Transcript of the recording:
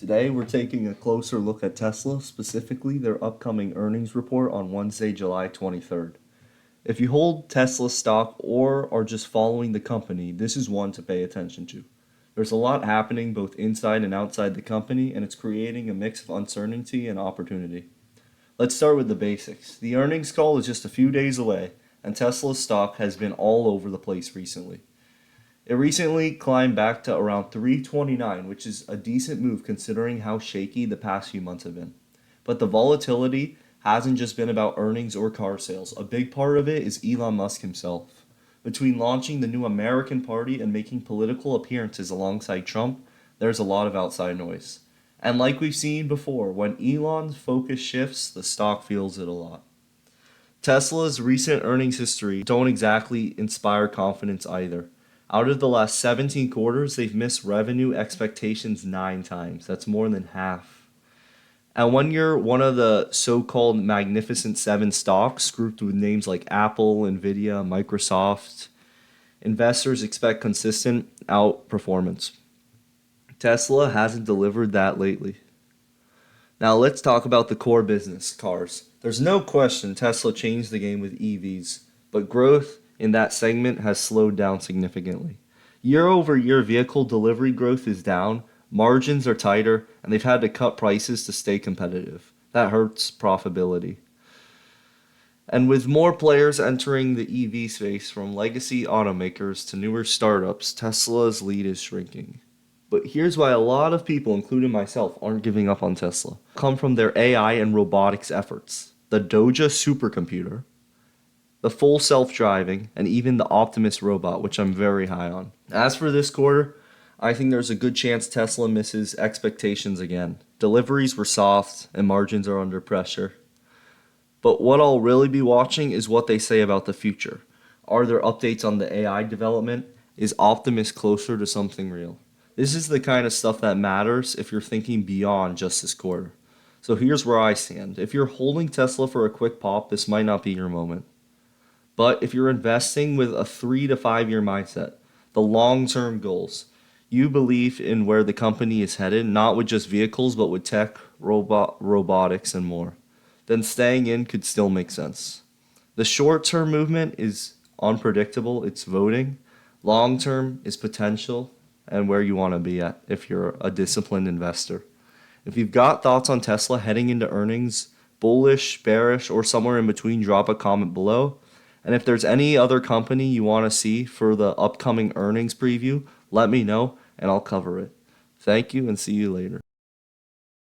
Today, we're taking a closer look at Tesla, specifically their upcoming earnings report on Wednesday, July 23rd. If you hold Tesla stock or are just following the company, this is one to pay attention to. There's a lot happening both inside and outside the company, and it's creating a mix of uncertainty and opportunity. Let's start with the basics. The earnings call is just a few days away, and Tesla's stock has been all over the place recently. It recently climbed back to around 329, which is a decent move considering how shaky the past few months have been. But the volatility hasn't just been about earnings or car sales. A big part of it is Elon Musk himself. Between launching the new American Party and making political appearances alongside Trump, there's a lot of outside noise. And like we've seen before, when Elon's focus shifts, the stock feels it a lot. Tesla's recent earnings history don't exactly inspire confidence either. Out of the last 17 quarters, they've missed revenue expectations 9 times. That's more than half. And when you're one of the so called Magnificent Seven stocks, grouped with names like Apple, Nvidia, Microsoft, investors expect consistent outperformance. Tesla hasn't delivered that lately. Now let's talk about the core business, cars. There's no question Tesla changed the game with EVs, but growth in that segment has slowed down significantly. Year over year vehicle delivery growth is down, margins are tighter, and they've had to cut prices to stay competitive. That hurts profitability. And with more players entering the EV space, from legacy automakers to newer startups, Tesla's lead is shrinking. But here's why a lot of people, including myself, aren't giving up on Tesla. Come from their AI and robotics efforts. The Doja supercomputer, the full self-driving, and even the Optimus robot, which I'm very high on. As for this quarter, I think there's a good chance Tesla misses expectations again. Deliveries were soft and margins are under pressure. But what I'll really be watching is what they say about the future. Are there updates on the AI development? Is Optimus closer to something real? This is the kind of stuff that matters if you're thinking beyond just this quarter. So here's where I stand. If you're holding Tesla for a quick pop, this might not be your moment. But if you're investing with a 3 to 5 year mindset, the long term goals, you believe in where the company is headed, not with just vehicles, but with tech, robotics, and more, then staying in could still make sense. The short term movement is unpredictable, it's voting. Long term is potential and where you want to be at if you're a disciplined investor. If you've got thoughts on Tesla heading into earnings, bullish, bearish, or somewhere in between, drop a comment below. And if there's any other company you want to see for the upcoming earnings preview, let me know and I'll cover it. Thank you and see you later.